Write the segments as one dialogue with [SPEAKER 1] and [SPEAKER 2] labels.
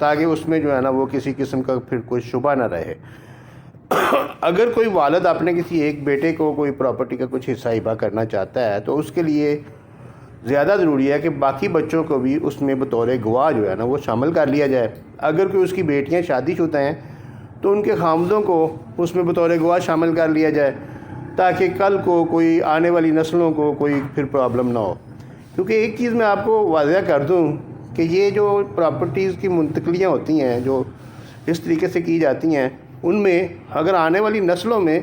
[SPEAKER 1] تاکہ اس میں جو ہے نا وہ کسی قسم کا پھر کوئی شبہ نہ رہے۔ اگر کوئی والد اپنے کسی ایک بیٹے کو کوئی پراپرٹی کا کچھ حصہ ہبہ کرنا چاہتا ہے تو اس کے لیے زیادہ ضروری ہے کہ باقی بچوں کو بھی اس میں بطور گواہ جو ہے نا وہ شامل کر لیا جائے۔ اگر کوئی اس کی بیٹیاں شادی شدہ ہیں تو ان کے خامندوں کو اس میں بطور گواہ شامل کر لیا جائے، تاکہ کل کو کوئی آنے والی نسلوں کو کوئی پھر پرابلم نہ ہو۔ کیونکہ ایک چیز میں آپ کو واضح کر دوں کہ یہ جو پراپرٹیز کی منتقلیاں ہوتی ہیں جو اس طریقے سے کی جاتی ہیں، ان میں اگر آنے والی نسلوں میں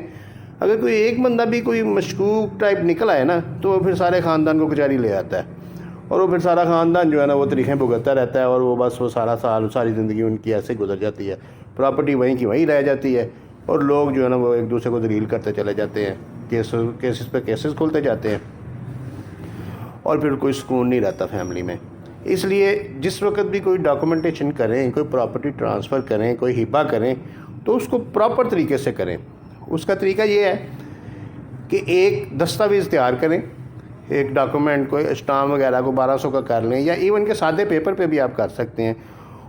[SPEAKER 1] اگر کوئی ایک بندہ بھی کوئی مشکوک ٹائپ نکل آئے نا تو وہ پھر سارے خاندان کو کچہری لے آتا ہے، اور وہ پھر سارا خاندان جو ہے نا وہ طریقیں بھگتتا رہتا ہے، اور وہ بس وہ ساری زندگی ان کی ایسے گزر جاتی ہے، پراپرٹی وہیں کی وہیں رہ جاتی ہے، اور لوگ جو ہے نا وہ ایک دوسرے کو ذلیل کرتے چلے جاتے ہیں، کیسز پہ کیسز کھولتے جاتے ہیں، اور پھر کوئی سکون نہیں رہتا فیملی میں۔ اس لیے جس وقت بھی کوئی ڈاکومنٹیشن کریں، کوئی پراپرٹی ٹرانسفر کریں، کوئی ہبہ کریں تو اس کو پراپر طریقے سے کریں۔ اس کا طریقہ یہ ہے کہ ایک دستاویز تیار کریں، ایک ڈاکومنٹ کوئی اسٹام وغیرہ کو 1200 کا کر لیں، یا ایون کہ سادے پیپر پہ بھی آپ کر سکتے ہیں۔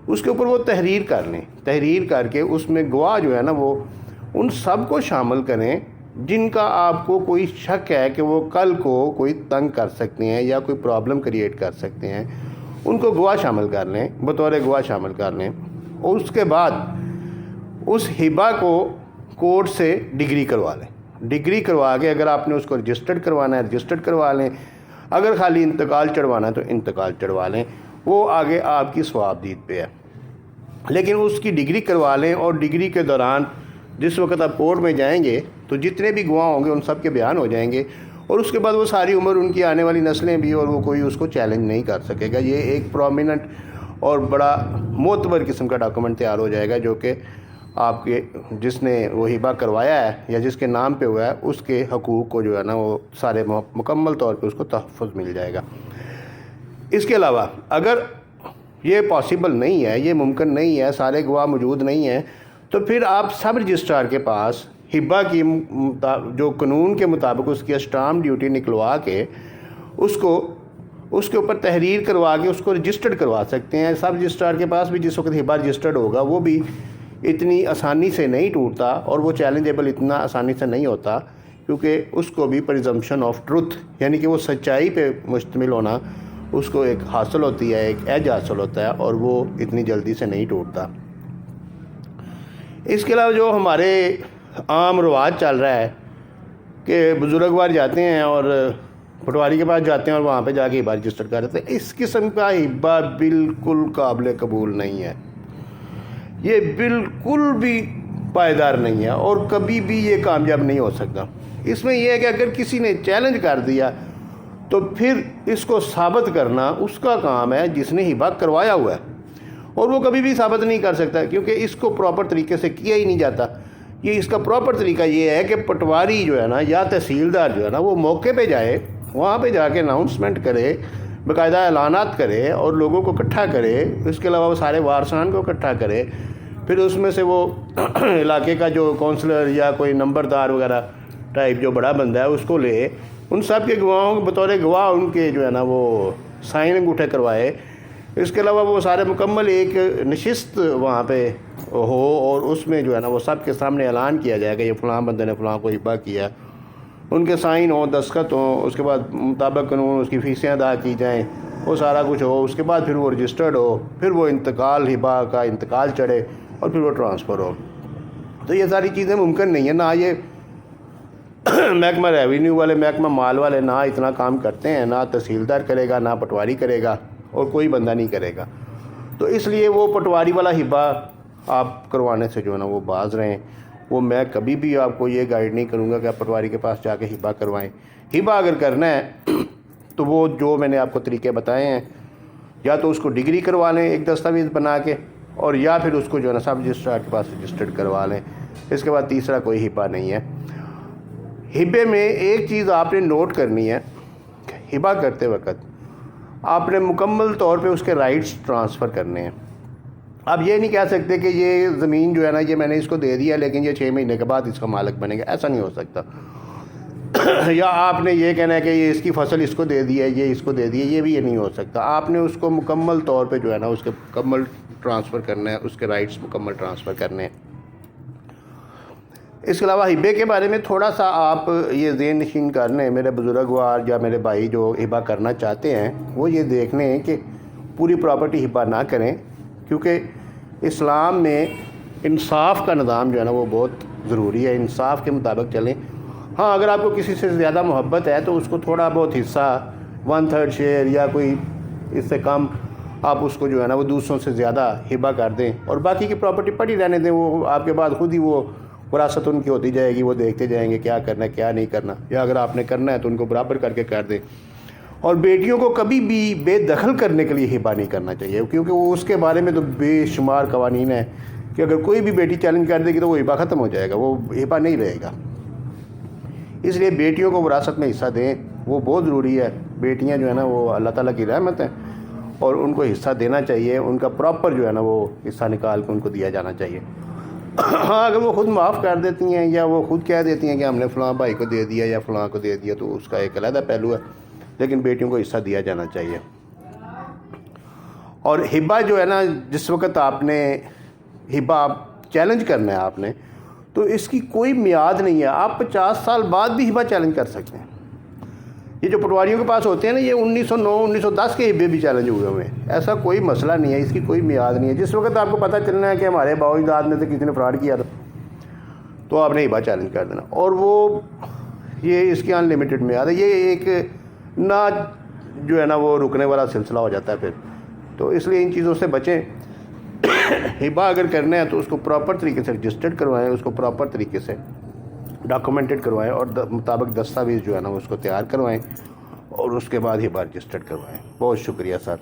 [SPEAKER 1] اس کے اوپر وہ تحریر کر لیں، تحریر کر کے اس میں گواہ جو ہے نا وہ ان سب کو شامل کریں جن کا آپ کو کوئی شک ہے کہ وہ کل کو کوئی تنگ کر سکتے ہیں یا کوئی پرابلم کریٹ کر سکتے ہیں، ان کو گواہ شامل کر لیں، بطور گواہ شامل کر لیں۔ اور اس کے بعد اس ہبہ کو کورٹ سے ڈگری کروا لیں، ڈگری کروا کے اگر آپ نے اس کو رجسٹرڈ کروانا ہے رجسٹرڈ کروا لیں، اگر خالی انتقال چڑھوانا ہے تو انتقال چڑھوا لیں، وہ آگے آپ کی ثوابدید پہ ہے۔ لیکن اس کی ڈگری کروا لیں، اور ڈگری کے دوران جس وقت آپ کورٹ میں جائیں گے تو جتنے بھی گواہ ہوں گے ان سب کے بیان ہو جائیں گے، اور اس کے بعد وہ ساری عمر ان کی آنے والی نسلیں بھی، اور وہ کوئی اس کو چیلنج نہیں کر سکے گا۔ یہ ایک پرومیننٹ اور بڑا معتبر قسم کا ڈاکومنٹ تیار ہو جائے گا، جو کہ آپ کے جس نے وہ ہبہ کروایا ہے یا جس کے نام پہ ہوا ہے اس کے حقوق کو جو ہے نا وہ سارے مکمل طور پہ اس کو تحفظ مل جائے گا۔ اس کے علاوہ اگر یہ پاسبل نہیں ہے، یہ ممکن نہیں ہے، سارے گواہ موجود نہیں ہیں، تو پھر آپ سب رجسٹرار کے پاس ہبہ کی جو قانون کے مطابق اس کی اسٹامپ ڈیوٹی نکلوا کے اس کے اوپر تحریر کروا کے اس کو رجسٹرڈ کروا سکتے ہیں۔ سب رجسٹرار کے پاس بھی جس وقت ہبہ رجسٹرڈ ہوگا وہ بھی اتنی آسانی سے نہیں ٹوٹتا، اور وہ چیلنجیبل اتنا آسانی سے نہیں ہوتا، کیونکہ اس کو بھی پریزمپشن آف ٹروتھ یعنی کہ وہ سچائی پہ مشتمل ہونا اس کو ایک حاصل ہوتی ہے، ایک ایج حاصل ہوتا ہے، اور وہ اتنی جلدی سے نہیں ٹوٹتا۔ اس کے علاوہ جو ہمارے عام رواج چل رہا ہے کہ بزرگوار جاتے ہیں اور پٹواری کے پاس جاتے ہیں اور وہاں پہ جا کے ہبہ رجسٹر کر دیتے ہیں، اس قسم کا ہبہ بالکل قابل قبول نہیں ہے، یہ بالکل بھی پائیدار نہیں ہے، اور کبھی بھی یہ کامیاب نہیں ہو سکتا۔ اس میں یہ ہے کہ اگر کسی نے چیلنج کر دیا تو پھر اس کو ثابت کرنا اس کا کام ہے جس نے ہبہ کروایا ہوا ہے، اور وہ کبھی بھی ثابت نہیں کر سکتا، کیونکہ اس کو پراپر طریقے سے کیا ہی نہیں جاتا۔ اس کا پراپر طریقہ یہ ہے کہ پٹواری جو ہے نا یا تحصیلدار جو ہے نا وہ موقع پہ جائے، وہاں پہ جا کے اناؤنسمنٹ کرے، باقاعدہ اعلانات کرے اور لوگوں کو اکٹھا کرے۔ اس کے علاوہ وہ سارے وارثان کو اکٹھا کرے، پھر اس میں سے وہ علاقے کا جو کونسلر یا کوئی نمبردار وغیرہ ٹائپ جو بڑا بندہ ہے اس کو لے، ان سب کے گواہوں کو بطور گواہ ان کے جو ہے نا وہ سائن انگوٹھے کروائے۔ اس کے علاوہ وہ سارے مکمل ایک نشست وہاں پہ ہو، اور اس میں جو ہے نا وہ سب کے سامنے اعلان کیا جائے گا یہ فلاں بندے نے فلاں کو ہبہ کیا، ان کے سائن ہوں، دستخط ہوں، اس کے بعد مطابق قانون اس کی فیسیں ادا کی جائیں، وہ سارا کچھ ہو، اس کے بعد پھر وہ رجسٹرڈ ہو، پھر وہ انتقال ہبہ کا انتقال چڑھے، اور پھر وہ ٹرانسفر ہو۔ تو یہ ساری چیزیں ممکن نہیں ہیں، نہ یہ محکمہ ریونیو والے، محکمہ مال والے نہ اتنا کام کرتے ہیں، نہ تحصیلدار کرے گا، نہ پٹواری کرے گا، اور کوئی بندہ نہیں کرے گا۔ تو اس لیے وہ پٹواری والا ہبہ آپ کروانے سے جو ہے نا وہ باز رہیں۔ وہ میں کبھی بھی آپ کو یہ گائیڈ نہیں کروں گا کہ آپ پٹواری کے پاس جا کے ہبہ کروائیں۔ ہبہ اگر کرنا ہے تو وہ جو میں نے آپ کو طریقے بتائے ہیں، یا تو اس کو ڈگری کروا لیں ایک دستاویز بنا کے، اور یا پھر اس کو جو ہے نا سب رجسٹرار کے پاس رجسٹرڈ کروا لیں۔ اس کے بعد تیسرا کوئی ہبہ نہیں ہے۔ ہبے میں ایک چیز آپ نے نوٹ کرنی ہے، ہبہ کرتے وقت آپ نے مکمل طور پہ اس کے رائٹس ٹرانسفر کرنے ہیں۔ آپ یہ نہیں کہہ سکتے کہ یہ زمین جو ہے نا یہ میں نے اس کو دے دیا لیکن یہ 6 مہینے کے بعد اس کا مالک بنے گا، ایسا نہیں ہو سکتا۔ یا آپ نے یہ کہنا ہے کہ یہ اس کی فصل اس کو دے دی ہے، یہ اس کو دے دی ہے، یہ بھی یہ نہیں ہو سکتا۔ آپ نے اس کو مکمل طور پہ جو ہے نا اس کے مکمل ٹرانسفر کرنا ہے، اس کے رائٹس مکمل ٹرانسفر کرنے ہیں۔ اس کے علاوہ ہبے کے بارے میں تھوڑا سا آپ یہ ذہن نشین کر لیں، میرے بزرگوار یا میرے بھائی جو ہبہ کرنا چاہتے ہیں وہ یہ دیکھ لیں کہ پوری پراپرٹی ہبہ نہ کریں، کیونکہ اسلام میں انصاف کا نظام جو ہے نا وہ بہت ضروری ہے، انصاف کے مطابق چلیں۔ ہاں اگر آپ کو کسی سے زیادہ محبت ہے تو اس کو تھوڑا بہت حصہ 1/3 شیئر یا کوئی اس سے کم آپ اس کو جو ہے نا وہ دوسروں سے زیادہ ہبہ کر دیں، اور باقی کی پراپرٹی پڑی رہنے دیں، وہ آپ کے بعد خود ہی وہ وراثت ان کی ہوتی جائے گی، وہ دیکھتے جائیں گے کیا کرنا ہے کیا نہیں کرنا، یا اگر آپ نے کرنا ہے تو ان کو برابر کر کے کر دیں۔ اور بیٹیوں کو کبھی بھی بے دخل کرنے کے لیے ہبہ نہیں کرنا چاہیے، کیونکہ وہ اس کے بارے میں تو بے شمار قوانین ہیں کہ اگر کوئی بھی بیٹی چیلنج کر دے گی تو وہ ہبہ ختم ہو جائے گا، وہ ہبہ نہیں رہے گا۔ اس لیے بیٹیوں کو وراثت میں حصہ دیں، وہ بہت ضروری ہے۔ بیٹیاں جو ہے نا وہ اللہ تعالیٰ کی رحمت ہیں اور ان کو حصہ دینا چاہیے، ان کا پراپر جو ہے نا وہ حصہ نکال کے ان کو دیا جانا چاہیے۔ ہاں اگر وہ خود معاف کر دیتی ہیں یا وہ خود کہہ دیتی ہیں کہ ہم نے فلاں بھائی کو دے دیا یا فلاں کو دے دیا تو اس کا ایک علیحدہ پہلو ہے، لیکن بیٹیوں کو حصہ دیا جانا چاہیے۔ اور ہبہ جو ہے نا، جس وقت آپ نے ہبہ چیلنج کرنا ہے آپ نے، تو اس کی کوئی میعاد نہیں ہے، آپ 50 سال بعد بھی ہبہ چیلنج کر سکتے ہیں۔ یہ جو پٹواریوں کے پاس ہوتے ہیں نا، یہ 1909 1910 کے ہبے بھی چیلنج ہوئے ہیں، ایسا کوئی مسئلہ نہیں ہے، اس کی کوئی میعاد نہیں ہے۔ جس وقت آپ کو پتہ چلنا ہے کہ ہمارے باؤ اجداد میں سے کسی نے فراڈ کیا تھا تو آپ نے ہبہ چیلنج کر دینا، اور وہ یہ اس کی ان لمیٹڈ میعاد ہے، یہ ایک نہ جو ہے نا وہ رکنے والا سلسلہ ہو جاتا ہے پھر۔ تو اس لیے ان چیزوں سے بچیں۔ ہبہ اگر کرنا ہے تو اس کو پراپر طریقے سے رجسٹرڈ کروائیں، اس کو پراپر طریقے سے ڈاکومنٹڈ کروائیں اور مطابق دستاویز جو ہے نا اس کو تیار کروائیں، اور اس کے بعد ہبہ رجسٹرڈ کروائیں۔ بہت شکریہ سر۔